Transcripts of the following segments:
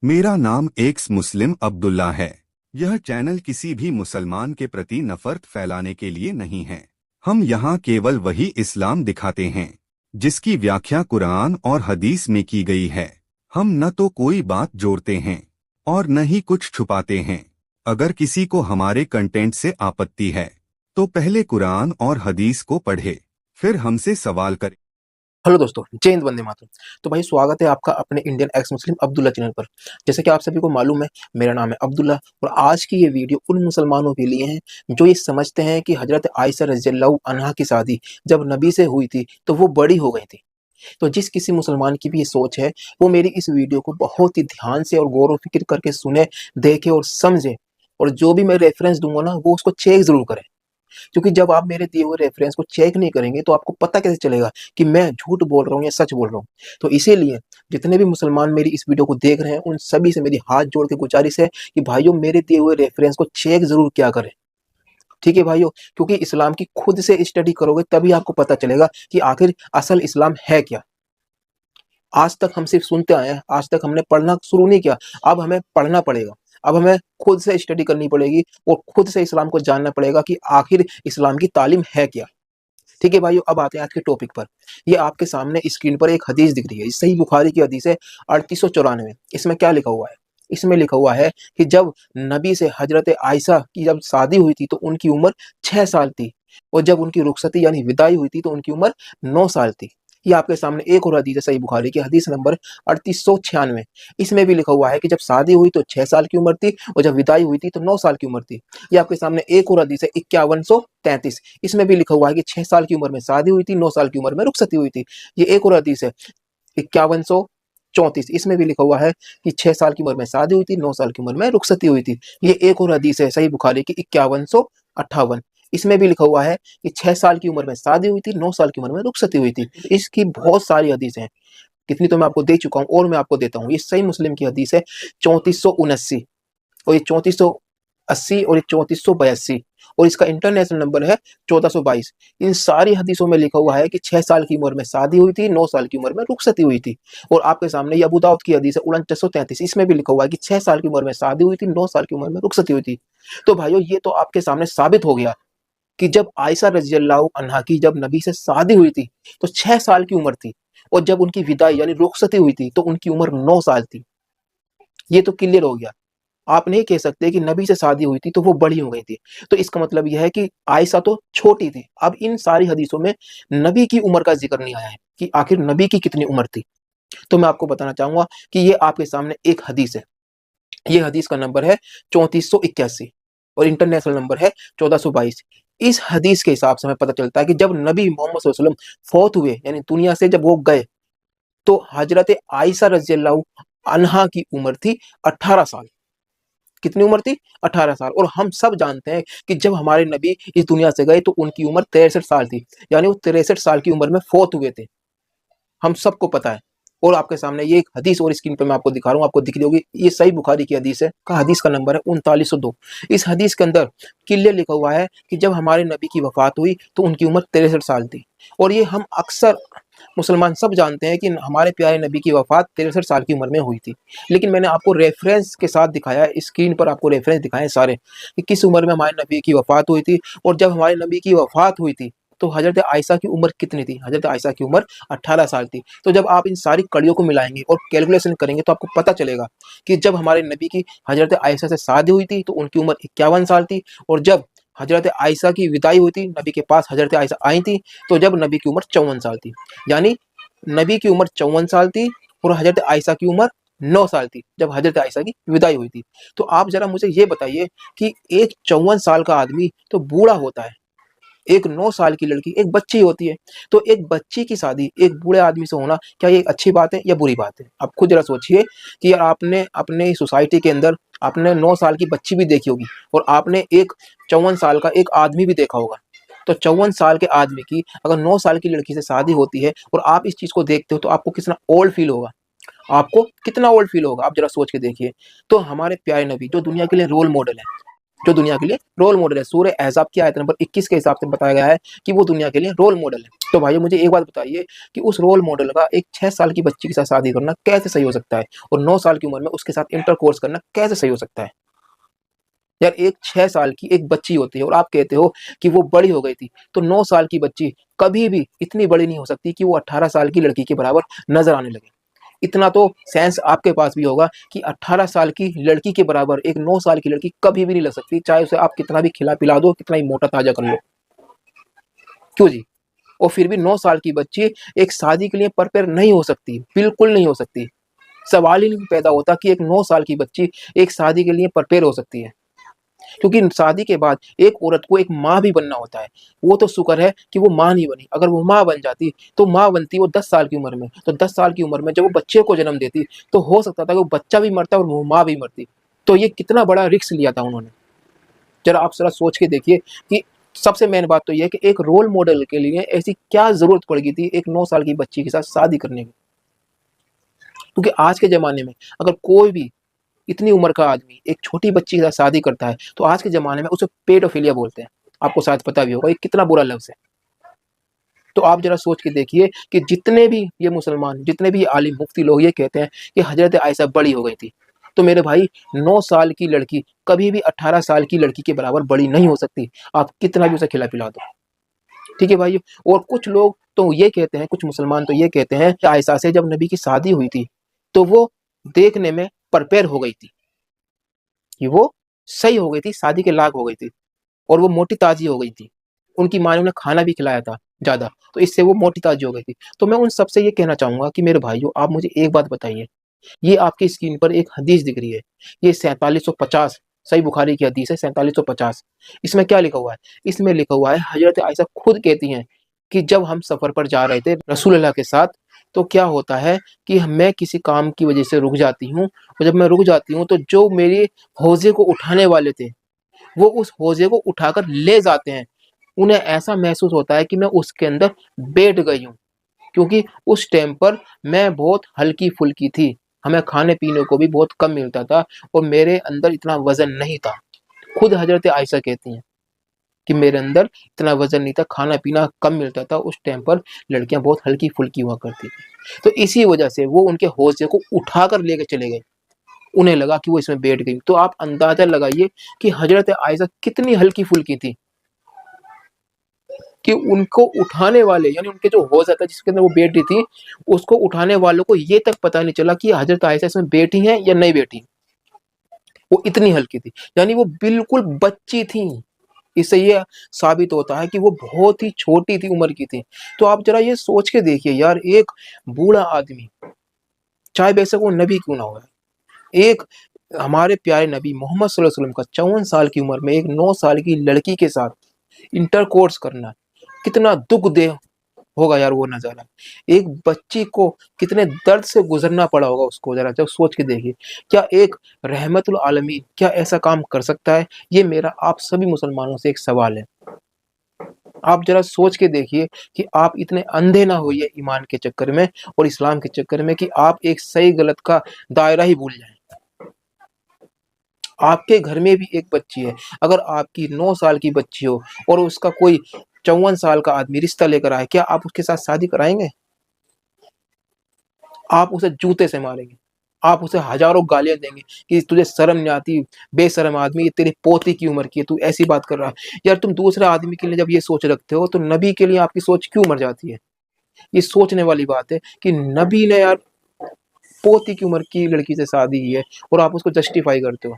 मेरा नाम एक्स मुस्लिम अब्दुल्ला है। यह चैनल किसी भी मुसलमान के प्रति नफरत फैलाने के लिए नहीं है। हम यहाँ केवल वही इस्लाम दिखाते हैं जिसकी व्याख्या कुरान और हदीस में की गई है। हम न तो कोई बात जोड़ते हैं और न ही कुछ छुपाते हैं। अगर किसी को हमारे कंटेंट से आपत्ति है तो पहले कुरान और हदीस को पढ़े, फिर हमसे सवाल करे। हेलो दोस्तों, जय हिंद, वंदे मातरम। तो भाई स्वागत है आपका अपने इंडियन एक्स मुस्लिम अब्दुल्ला चैनल पर। जैसे कि आप सभी को मालूम है, मेरा नाम है अब्दुल्ला और आज की ये वीडियो उन मुसलमानों के लिए है जो ये समझते हैं कि हजरत आयशा रज़ियल्लाहु अन्हा की शादी जब नबी से हुई थी तो वो बड़ी हो गई थी। तो जिस किसी मुसलमान की भी ये सोच है वो मेरी इस वीडियो को बहुत ही ध्यान से और गौर व फिक्र करके सुने, देखे और समझे, और जो भी मैं रेफरेंस दूंगा ना वो उसको चेक जरूर करें। क्योंकि जब आप मेरे दिए हुए रेफरेंस को चेक नहीं करेंगे तो आपको पता कैसे चलेगा कि मैं झूठ बोल रहा हूँ या सच बोल रहा हूँ। तो इसीलिए जितने भी मुसलमान मेरी इस वीडियो को देख रहे हैं उन सभी से मेरी हाथ जोड़ के गुजारिश है कि भाइयों मेरे दिए हुए रेफरेंस को चेक जरूर क्या करें। ठीक है भाइयों, क्योंकि इस्लाम की खुद से स्टडी करोगे तभी आपको पता चलेगा कि आखिर असल इस्लाम है क्या। आज तक हम सिर्फ सुनते आए हैं, आज तक हमने पढ़ना शुरू नहीं किया। अब हमें पढ़ना पड़ेगा, अब हमें खुद से स्टडी करनी पड़ेगी और खुद से इस्लाम को जानना पड़ेगा कि आखिर इस्लाम की तालीम है क्या। ठीक है भाइयों, अब आते हैं आज के टॉपिक पर। ये आपके सामने स्क्रीन पर एक हदीस दिख रही है, सही बुखारी की हदीस है 3894। इसमें क्या लिखा हुआ है? इसमें लिखा हुआ है कि जब नबी से हजरत आयशा की जब शादी हुई थी तो उनकी उम्र 6 साल थी और जब उनकी रुखसती यानी विदाई हुई थी तो उनकी उम्र 9 साल थी। ये आपके सामने एक और हदीस है, सही बुखारी की हदीस नंबर 3896। इसमें भी लिखा हुआ है कि जब शादी हुई तो 6 साल की उम्र थी और जब विदाई हुई थी तो 9 साल की उम्र थी। ये आपके सामने एक और हदीस है 5133। इसमें भी लिखा हुआ है कि 6 साल की उम्र में शादी हुई थी, 9 साल की उम्र में रुखसती हुई थी। ये एक और हदीस है 5134। इसमें भी लिखा हुआ है कि 6 साल की उम्र में शादी हुई थी, 9 साल की उम्र में रुखसती हुई थी। ये एक और हदीस है सही बुखारी की 5158। इसमें भी लिखा हुआ है कि 6 साल की उम्र में शादी हुई थी, 9 साल की उम्र में रुखसती हुई थी। इसकी बहुत सारी हदीसें हैं, कितनी तो मैं आपको दे चुका हूँ और मैं आपको देता हूँ। ये सही मुस्लिम की हदीस है 3479 और ये 3480 और ये 3482 और इसका इंटरनेशनल नंबर है 1422। इन सारी हदीसों में लिखा हुआ है कि 6 साल की उम्र में शादी हुई थी, 9 साल की उम्र में रुखसती हुई थी। और आपके सामने ये अबू दाऊद की हदीस है 4933। इसमें भी लिखा हुआ है कि 6 साल की उम्र में शादी हुई थी, 9 साल की उम्र में रुखसती हुई थी। तो भाइयों ये तो आपके सामने साबित हो गया कि जब आयशा रज़ियल्लाहु अन्हा की जब नबी से शादी हुई थी तो 6 साल की उम्र थी और जब उनकी विदाई यानी रुखसती हुई थी तो उनकी उम्र 9 साल थी। ये तो क्लियर हो गया। आप नहीं कह सकते कि नबी से शादी हुई थी तो वो बड़ी हो गई थी। तो इसका मतलब यह है कि आयशा तो छोटी थी। अब इन सारी हदीसों में नबी की उम्र का जिक्र नहीं आया है कि आखिर नबी की कितनी उम्र थी। तो मैं आपको बताना चाहूंगा कि ये आपके सामने एक हदीस है। ये हदीस का नंबर है 3481 और इंटरनेशनल नंबर है 1422। इस हदीस के हिसाब से हमें पता चलता है कि जब नबी मोहम्मद सल्लल्लाहु अलैहि वसल्लम फौत हुए यानी दुनिया से जब वो गए तो हजरत आयशा रज़ियल्लाहु अन्हा की उम्र थी 18 साल। कितनी उम्र थी? 18 साल। और हम सब जानते हैं कि जब हमारे नबी इस दुनिया से गए तो उनकी उम्र 63 साल थी, यानी वो 63 साल की उम्र में फौत हुए थे। हम सबको पता है। और आपके सामने ये एक हदीस और स्क्रीन पे मैं आपको दिखा रहा हूँ, आपको दिख रही होगी। ये सही बुखारी की हदीस है, का हदीस का नंबर है 3902। इस हदीस के अंदर क्लियर लिखा हुआ है कि जब हमारे नबी की वफात हुई तो उनकी उम्र 63 साल थी। और ये हम अक्सर मुसलमान सब जानते हैं कि हमारे प्यारे नबी की वफात 63 साल की उम्र में हुई थी। लेकिन मैंने आपको रेफरेंस के साथ दिखाया है, स्क्रीन पर आपको रेफरेंस दिखाए सारे कि किस उम्र में हमारे नबी की वफात हुई थी। और जब हमारे नबी की वफात हुई थी तो हजरत आयशा की उम्र कितनी थी? हजरत आयशा की उम्र 18 साल थी। तो जब आप इन सारी कड़ियों को मिलाएंगे और कैलकुलेशन करेंगे तो आपको पता चलेगा कि जब हमारे नबी की हजरत आयशा से शादी हुई थी तो उनकी उम्र 51 साल थी और जब हजरत आयशा की विदाई हुई थी, नबी के पास हजरत आयशा आई थी, तो जब नबी की उम्र 54 साल थी। यानी नबी की उम्र 54 साल थी और हजरत आयशा की उम्र 9 साल थी जब हजरत आयशा की विदाई हुई थी। तो आप जरा मुझे ये बताइए कि एक 54 साल का आदमी तो बूढ़ा होता है, एक 9 साल की लड़की एक बच्ची होती है। तो एक बच्ची की शादी एक बूढ़े आदमी से होना क्या ये अच्छी बात है या बुरी बात है? आप खुद जरा सोचिए कि यार आपने अपने सोसाइटी के अंदर आपने 9 साल की बच्ची भी देखी होगी और आपने एक 54 साल का एक आदमी भी देखा होगा। तो 54 साल के आदमी की अगर 9 साल की लड़की से शादी होती है और आप इस चीज़ को देखते हो तो आपको कितना ओल्ड फील होगा? आपको कितना ओल्ड फील होगा? आप ज़रा सोच के देखिए। तो हमारे प्यारे नबी जो दुनिया के लिए रोल मॉडल है, जो दुनिया के लिए रोल मॉडल है, सूरह अहज़ाब की आयत नंबर 21 के हिसाब से बताया गया है कि वो दुनिया के लिए रोल मॉडल है। तो भाई मुझे एक बात बताइए कि उस रोल मॉडल का एक 6 साल की बच्ची के साथ शादी करना कैसे सही हो सकता है, और 9 साल की उम्र में उसके साथ इंटरकोर्स करना कैसे सही हो सकता है? यार एक 6 साल की एक बच्ची होती है और आप कहते हो कि वो बड़ी हो गई थी, तो 9 साल की बच्ची कभी भी इतनी बड़ी नहीं हो सकती कि वो 18 साल की लड़की के बराबर नज़र आने लगे। इतना तो सेंस आपके पास भी होगा कि 18 साल की लड़की के बराबर एक 9 साल की लड़की कभी भी नहीं लग सकती, चाहे उसे आप कितना भी खिला-पिला दो, कितना ही मोटा-ताजा कर लो। क्यों जी? और फिर भी 9 साल की बच्ची एक शादी के लिए प्रिपेयर नहीं हो सकती, बिल्कुल नहीं हो सकती। सवाल ही नहीं पैदा होता कि एक 9 साल की बच्ची एक शादी के लिए प्रिपेयर हो सकती है। क्योंकि शादी के बाद एक औरत को एक माँ भी बनना होता है। वो तो शुक्र है कि वो माँ नहीं बनी, अगर वो माँ बन जाती तो माँ बनती वो 10 साल की उम्र में, तो 10 साल की उम्र में जब वो बच्चे को जन्म देती तो हो सकता था कि वो बच्चा भी मरता और वो माँ भी मरती। तो ये कितना बड़ा रिस्क लिया था उन्होंने। ज़रा आप ज़रा सोच के देखिए कि सबसे मेन बात तो ये है कि एक रोल मॉडल के लिए ऐसी क्या ज़रूरत पड़ गई थी एक 9 साल की बच्ची के साथ शादी करने की। क्योंकि आज के ज़माने में अगर कोई भी इतनी उम्र का आदमी एक छोटी बच्ची के साथ शादी करता है, तो आज के ज़माने में उसे पेडोफिलिया बोलते हैं। आपको शायद पता भी होगा ये कितना बुरा लफ्ज़ है। तो आप ज़रा सोच के देखिए कि जितने भी ये मुसलमान, जितने भी आलिम मुफ्ती लोग ये कहते हैं कि हज़रत आयशा बड़ी हो गई थी। तो मेरे भाई 9 साल की लड़की कभी भी 18 साल की लड़की के बराबर बड़ी नहीं हो सकती। आप कितना भी उसे खिला-पिला दो। ठीक है भाइयों? और कुछ लोग तो ये कहते हैं, कुछ मुसलमान तो ये कहते हैं कि आयशा से जब नबी की शादी हुई थी, तो वो देखने में प्रिपेयर हो गई थी। कि वो सही हो गई थी, शादी के लायक हो गई थी और वो मोटी-ताज़ी हो गई थी। उनकी माँ ने उन्हें खाना भी खिलाया था ज़्यादा, तो इससे वो मोटी-ताज़ी हो गई थी। तो मैं उन सबसे ये कहना चाहूँगा कि मेरे भाइयों आप मुझे एक बात बताइए, ये आपकी स्क्रीन पर एक हदीस दिख रही है, ये 4750 सही बुखारी की हदीस है 4750। इसमें क्या लिखा हुआ है? इसमें लिखा हुआ है हज़रत आयशा खुद कहती हैं कि जब हम सफ़र पर जा रहे थे रसूल अल्लाह के साथ, तो क्या होता है कि मैं किसी काम की वज़ह से रुक जाती हूँ और जब मैं रुक जाती हूँ तो जो मेरे हौज़े को उठाने वाले थे, वो उस हौज़े को उठाकर ले जाते हैं। उन्हें ऐसा महसूस होता है कि मैं उसके अंदर बैठ गई हूँ, क्योंकि उस टाइम पर मैं बहुत हल्की-फुल्की थी। हमें खाने-पीने को भी बहुत कम मिलता था और मेरे अंदर इतना वज़न नहीं था। खुद हज़रत आयशा कहती हैं कि मेरे अंदर इतना वज़न नहीं था, खाना-पीना कम मिलता था। उस टाइम पर लड़कियाँ बहुत हल्की-फुल्की हुआ करती थी। तो इसी वज़ह से वो उनके हौज़े को उठाकर लेके चले गए। उन्हें लगा कि वो इसमें बैठ गई। तो आप अंदाज़ा लगाइए कि हज़रत आयशा कितनी हल्की-फुल्की थी कि उनको उठाने वाले यानी उनके जो हौज़ा था जिसके अंदर वो बैठी थी, उसको उठाने वालों को ये तक पता नहीं चला कि हज़रत आयशा इसमें बैठी हैं या नहीं बैठी। वो इतनी हल्की थी, यानी वो बिल्कुल बच्ची थी। इससे ये साबित होता है कि वो बहुत ही छोटी थी उम्र की थी। तो आप ज़रा ये सोच के देखिए यार, एक बूढ़ा आदमी, चाहे बेशक वो नबी क्यों ना हो, एक हमारे प्यारे नबी मोहम्मद सल्लल्लाहु अलैहि वसल्लम का 54 साल की उम्र में एक 9 साल की लड़की के साथ इंटरकोर्स करना, कितना दुःख-देह होगा यार वो नज़ारा। एक बच्ची को कितने दर्द से गुज़रना पड़ा होगा उसको, ज़रा जब सोच के देखिए। क्या एक रहमतुल आलमीन क्या ऐसा काम कर सकता है? ये मेरा आप सभी मुसलमानों से एक सवाल है। आप ज़रा सोच के देखिए कि आप इतने अंधे ना होइए ईमान के चक्कर में और इस्लाम के चक्कर में कि आप एक सही-गलत का दायरा ही भूल जाएँ। आपके घर में भी एक बच्ची है, अगर आपकी 9 साल की बच्ची हो और उसका कोई 54 साल का आदमी रिश्ता लेकर आए, क्या आप उसके साथ शादी कराएँगे? आप उसे जूते से मारेंगे। आप उसे हज़ारों गालियाँ देंगे कि तुझे शर्म नहीं आती, बेशर्म आदमी, ये तेरी पोती की उम्र की है, तू ऐसी बात कर रहा है। यार तुम दूसरे आदमी के लिए जब ये सोच रखते हो, तो नबी के लिए आपकी सोच क्यों मर जाती है? ये सोचने वाली बात है कि नबी ने यार पोती की उम्र की लड़की से शादी की है और आप उसको जस्टिफ़ाई करते हो।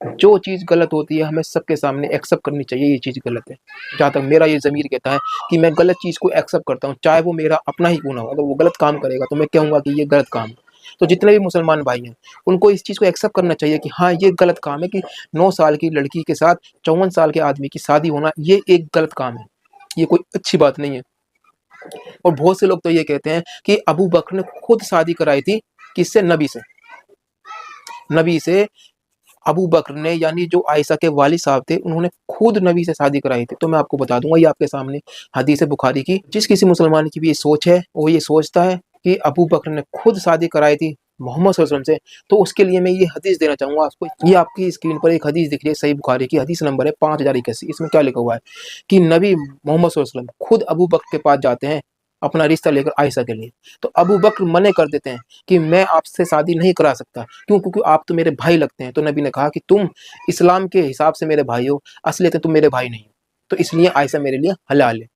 जो चीज़ गलत होती है हमें सबके सामने एक्सेप्ट करनी चाहिए, ये चीज़ गलत है। जहाँ तक मेरा ये ज़मीर कहता है कि मैं गलत चीज़ को एक्सेप्ट करता हूँ, चाहे वो मेरा अपना ही क्यों ना हो। अगर वो गलत काम करेगा तो मैं कहूँगा कि ये गलत काम है। तो जितने भी मुसलमान भाई हैं, उनको इस चीज़ को एक्सेप्ट करना चाहिए कि हाँ, ये गलत काम है कि 9 साल की लड़की के साथ 54 साल के आदमी की शादी होना, ये एक गलत काम है। ये कोई अच्छी बात नहीं है। और बहुत से लोग तो ये कहते हैं कि अबू बकर ने खुद शादी कराई थी, किससे? नबी से। नबी से अबू बकर ने, यानी जो आयशा के वालिद साहब थे, उन्होंने खुद नबी से शादी कराई थी। तो मैं आपको बता दूँगा, ये आपके सामने हदीस है बुखारी की। जिस किसी मुसलमान की भी ये सोच है, वो ये सोचता है कि अबू बकर ने खुद शादी कराई थी मोहम्मद सल्लल्लाहु अलैहि वसल्लम से, तो उसके लिए मैं ये हदीस देना चाहूँगा आपको। ये आपकी स्क्रीन पर एक हदीस दिख रही है, सही बुखारी की हदीस नंबर है 5081। इसमें क्या लिखा हुआ है कि नबी मोहम्मद सल्लल्लाहु अलैहि वसल्लम खुद अबू बकर के पास जाते हैं अपना रिश्ता लेकर आयशा के लिए। तो अबू बकर मना कर देते हैं कि मैं आपसे शादी नहीं करा सकता, क्यों? क्योंकि आप तो मेरे भाई लगते हैं। तो नबी ने कहा कि तुम इस्लाम के हिसाब से मेरे भाई हो, असलियत में तुम मेरे भाई नहीं हो, तो इसलिए आयशा मेरे लिए हलाल है।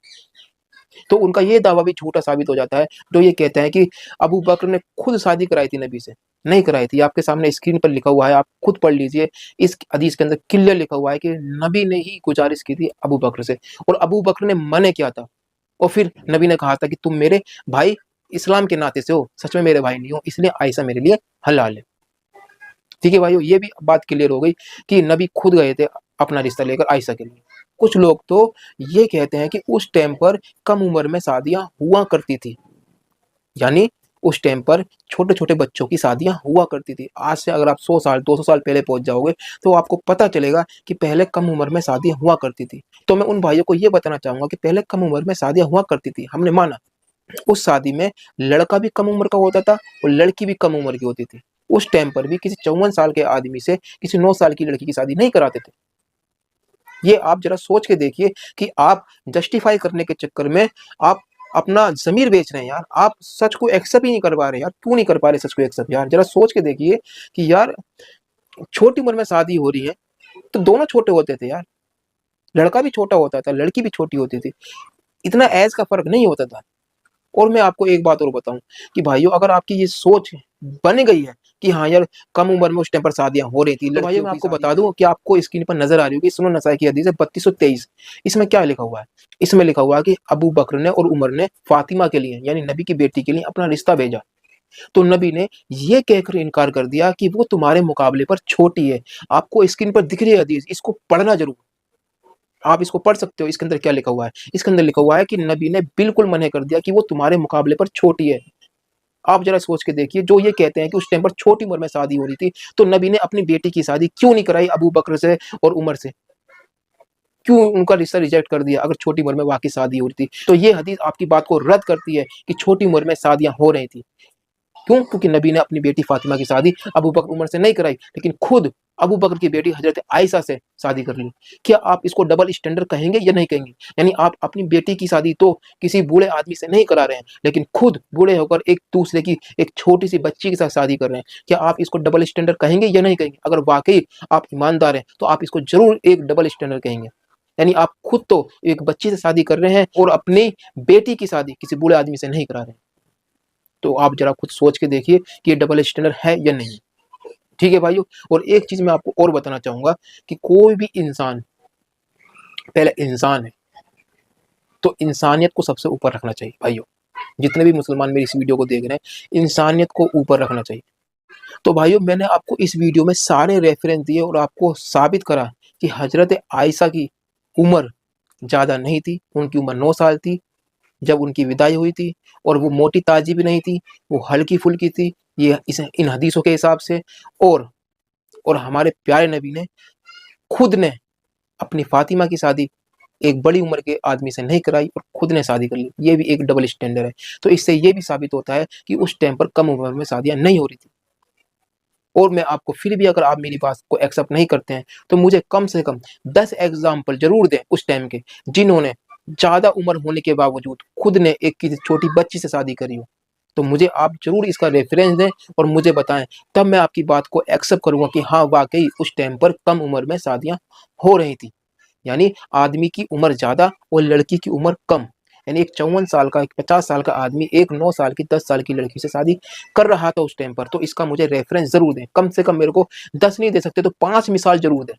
तो उनका ये दावा भी झूठा साबित हो जाता है, जो ये कहते हैं कि अबू बकर ने खुद शादी कराई थी नबी से। नहीं कराई थी। आपके सामने स्क्रीन पर लिखा हुआ है, आप खुद पढ़ लीजिए। इस हदीस के अंदर क्लियर लिखा हुआ है कि नबी ने ही गुजारिश की थी अबू बकर से, और अबू बकर ने मना किया था। और फिर नबी ने कहा था कि तुम मेरे भाई इस्लाम के नाते से हो, सच में मेरे भाई नहीं हो, इसलिए आयशा मेरे लिए हलाल है। ठीक है भाइयों, ये भी बात क्लियर हो गई कि नबी खुद गए थे अपना रिश्ता लेकर आयशा के लिए। कुछ लोग तो ये कहते हैं कि उस टाइम पर कम उम्र में शादियां हुआ करती थी, यानी उस टाइम पर छोटे छोटे बच्चों की शादियां हुआ करती थी। आज से अगर आप 100 साल 200 साल पहले पहुंच जाओगे तो आपको पता चलेगा कि पहले कम उम्र में शादियां हुआ करती थी। तो मैं उन भाइयों को ये बताना चाहूंगा कि पहले कम उम्र में शादियां हुआ करती थी, हमने माना। उस शादी में लड़का भी कम उम्र का होता था और लड़की भी कम उम्र की होती थी। उस टाइम पर भी किसी 54 साल के आदमी से किसी 9 साल की लड़की की शादी नहीं कराते थे। ये आप जरा सोच के देखिए कि आप जस्टिफाई करने के चक्कर में आप अपना ज़मीर बेच रहे हैं यार। आप सच को एक्सेप्ट ही नहीं कर पा रहे यार। क्यों नहीं कर पा रहे सच को एक्सेप्ट यार? जरा सोच के देखिए कि यार छोटी उम्र में शादी हो रही है, तो दोनों छोटे होते थे यार। लड़का भी छोटा होता था, लड़की भी छोटी होती थी। इतना ऐज का फ़र्क नहीं होता था। और मैं आपको एक बात और बताऊं कि भाइयों, अगर आपकी ये सोच बन गई है कि हाँ यार कम उम्र में उस टाइम पर शादियां हो रही थी, तो भाइयों मैं आपको बता दूं कि आपको स्क्रीन पर नजर आ रही होगी सुनन नसाई की हदीस है 3223। इसमें क्या लिखा हुआ है? इसमें लिखा हुआ है कि अबू बकर ने और उमर ने फातिमा के लिए, यानी नबी की बेटी के लिए अपना रिश्ता भेजा। तो नबी ने ये कहकर इनकार कर दिया कि वो तुम्हारे मुकाबले पर छोटी है। आपको स्क्रीन पर दिख रही है हदीस, इसको पढ़ना जरूर। आप इसको पढ़ सकते हो। इसके अंदर क्या लिखा हुआ है? इसके अंदर लिखा हुआ है कि नबी ने बिल्कुल मना कर दिया कि वो तुम्हारे मुकाबले पर छोटी है। आप जरा सोच के देखिए, जो ये कहते हैं कि उस टाइम पर छोटी उम्र में शादी हो रही थी, तो नबी ने अपनी बेटी की शादी क्यों नहीं कराई अबू बकर से और उमर से? क्यों उनका रिश्ता रिजेक्ट कर दिया अगर छोटी उम्र में वाकई शादी हो रही थी? तो ये हदीस आपकी बात को रद्द करती है कि छोटी उम्र में शादियां हो रही थी। क्यों? क्योंकि नबी ने अपनी बेटी फातिमा की शादी अबू बकर उमर से नहीं कराई, लेकिन खुद अबू बकर की बेटी हजरत आयशा से शादी कर ली। क्या आप इसको डबल स्टैंडर्ड कहेंगे या नहीं कहेंगे? यानी आप अपनी बेटी की शादी तो किसी बूढ़े आदमी से नहीं करा रहे हैं, लेकिन खुद बूढ़े होकर एक दूसरे की एक छोटी सी बच्ची के साथ शादी कर रहे हैं। क्या आप इसको डबल स्टैंडर्ड कहेंगे या नहीं कहेंगे? अगर वाकई आप ईमानदार हैं तो आप इसको जरूर एक डबल स्टैंडर्ड कहेंगे। यानी आप खुद तो एक बच्ची से शादी कर रहे हैं और अपनी बेटी की शादी किसी बूढ़े आदमी से नहीं करा रहे हैं। तो आप जरा खुद सोच के देखिए कि ये डबल स्टैंडर्ड है या नहीं। ठीक है भाइयों, और एक चीज मैं आपको और बताना चाहूंगा कि कोई भी इंसान पहले इंसान है, तो इंसानियत को सबसे ऊपर रखना चाहिए भाइयों। जितने भी मुसलमान मेरी इस वीडियो को देख रहे हैं, इंसानियत को ऊपर रखना चाहिए। तो भाइयों, मैंने आपको इस वीडियो में सारे रेफरेंस दिए और आपको साबित करा कि हजरत आयशा की उम्र ज्यादा नहीं थी। उनकी उम्र 9 साल थी जब उनकी विदाई हुई थी, और वो मोटी ताजी भी नहीं थी, वो हल्की फुल्की थी, ये इन हदीसों के हिसाब से। और हमारे प्यारे नबी ने खुद ने अपनी फातिमा की शादी एक बड़ी उम्र के आदमी से नहीं कराई और खुद ने शादी कर ली। ये भी एक डबल स्टैंडर्ड है। तो इससे ये भी साबित होता है कि उस टाइम पर कम उम्र में शादियां नहीं हो रही थी। और मैं आपको फिर भी, अगर आप मेरी बात को एक्सेप्ट नहीं करते हैं, तो मुझे कम से कम 10 एग्जाम्पल जरूर दें उस टाइम के, जिन्होंने ज्यादा उम्र होने के बावजूद खुद ने एक किसी छोटी बच्ची से शादी करी हो। तो मुझे आप जरूर इसका रेफरेंस दें और मुझे बताएं, तब मैं आपकी बात को एक्सेप्ट करूंगा कि हाँ वाकई उस टाइम पर कम उम्र में शादियां हो रही थी। यानी आदमी की उम्र ज्यादा और लड़की की उम्र कम। यानी एक 54 साल का, एक 50 साल का आदमी एक 9 साल की 10 साल की लड़की से शादी कर रहा था उस टाइम पर। तो इसका मुझे रेफरेंस जरूर दें। कम से कम मेरे को 10 नहीं दे सकते तो 5 मिसाल जरूर दें।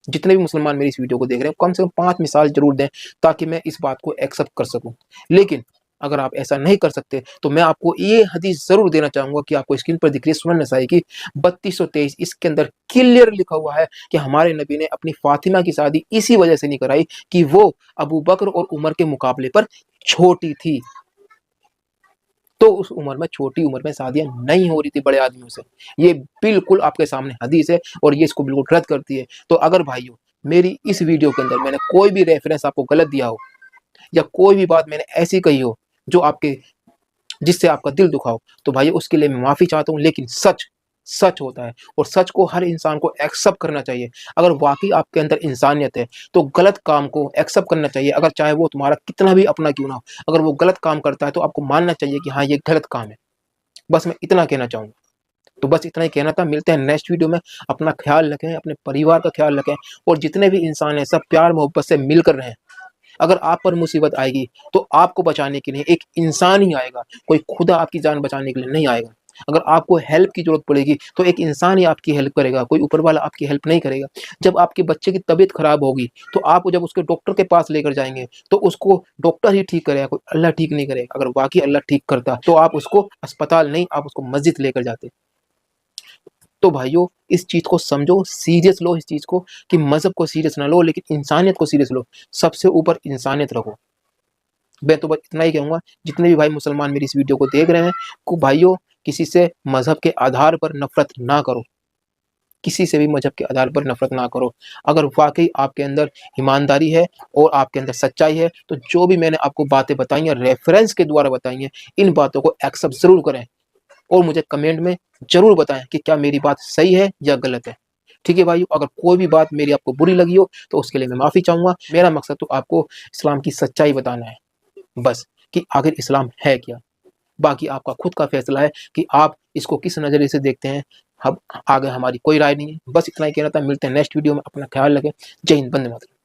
जितने भी मुसलमान मेरी इस वीडियो को देख रहे हैं, कम से कम 5 मिसाल जरूर दें, ताकि मैं इस बात को एक्सेप्ट कर सकूं। लेकिन अगर आप ऐसा नहीं कर सकते तो मैं आपको ये हदीस जरूर देना चाहूंगा कि आपको स्क्रीन पर दिख रही है सुनन नसाई की 3223। इसके अंदर क्लियर लिखा हुआ है कि हमारे नबी ने अपनी फातिमा की शादी इसी वजह से नहीं कराई कि वो अबू बकर और उमर के मुकाबले पर छोटी थी। तो उस उम्र में, छोटी उम्र में शादियां नहीं हो रही थी बड़े आदमियों से। ये बिल्कुल आपके सामने हदीस है और ये इसको बिल्कुल रद्द करती है। तो अगर भाइयों मेरी इस वीडियो के अंदर मैंने कोई भी रेफरेंस आपको गलत दिया हो, या कोई भी बात मैंने ऐसी कही हो जो आपके जिससे आपका दिल दुखा हो, तो भाई उसके लिए मैं माफ़ी चाहता हूँ। लेकिन सच सच होता है और सच को हर इंसान को एक्सेप्ट करना चाहिए। अगर वाक़ई आपके अंदर इंसानियत है, तो गलत काम को एक्सेप्ट करना चाहिए, अगर चाहे वो तुम्हारा कितना भी अपना क्यों ना हो। अगर वो गलत काम करता है तो आपको मानना चाहिए कि हाँ, ये गलत काम है। बस मैं इतना कहना चाहूँगा। तो बस इतना ही कहना था। मिलते हैं नेक्स्ट वीडियो में। अपना ख़्याल रखें, अपने परिवार का ख़्याल रखें और जितने भी इंसान हैं सब प्यार मोहब्बत से मिलकर रहें। अगर आप पर मुसीबत आएगी तो आपको बचाने के लिए एक इंसान ही आएगा, कोई खुदा आपकी जान बचाने के लिए नहीं आएगा। अगर आपको हेल्प की ज़रूरत पड़ेगी तो एक इंसान ही आपकी हेल्प करेगा, कोई ऊपर वाला आपकी हेल्प नहीं करेगा। जब आपके बच्चे की तबीयत ख़राब होगी तो आप जब उसके डॉक्टर के पास लेकर जाएँगे तो उसको डॉक्टर ही ठीक करेगा, कोई अल्लाह ठीक नहीं करेगा। अगर वाक़ई अल्लाह ठीक करता तो आप उसको अस्पताल नहीं, आप उसको मस्जिद लेकर जाते। तो भाइयों, इस चीज़ को समझो, सीरियस लो इस चीज़ को कि मज़हब को सीरियस ना लो, लेकिन इंसानियत को सीरियस लो। सबसे ऊपर इंसानियत रखो। मैं तो बस इतना ही कहूँगा, जितने भी भाई मुसलमान मेरी इस वीडियो को देख रहे हैं, को भाइयों किसी से मज़हब के आधार पर नफ़रत ना करो। किसी से भी मज़हब के आधार पर नफ़रत ना करो। अगर वाक़ई आपके अंदर ईमानदारी है और आपके अंदर सच्चाई है, तो जो भी मैंने आपको बातें बताई हैं, रेफ़रेंस के द्वारा बताई हैं, इन बातों को एक्सेप्ट ज़रूर करें और मुझे कमेंट में ज़रूर बताएँ कि क्या मेरी बात सही है या गलत है। ठीक है भाइयों, अगर कोई भी बात मेरी आपको बुरी लगी हो, तो उसके लिए मैं माफ़ी चाहूँगा। मेरा मकसद तो आपको इस्लाम की सच्चाई बताना है, बस, कि आखिर इस्लाम है क्या? बाकी आपका खुद का फ़ैसला है कि आप इसको किस नज़रिए से देखते हैं। अब आगे हमारी कोई राय नहीं है। बस इतना ही कहना था। मिलते हैं नेक्स्ट वीडियो में। अपना ख़्याल रखें। जय हिंद, वंदे मातरम।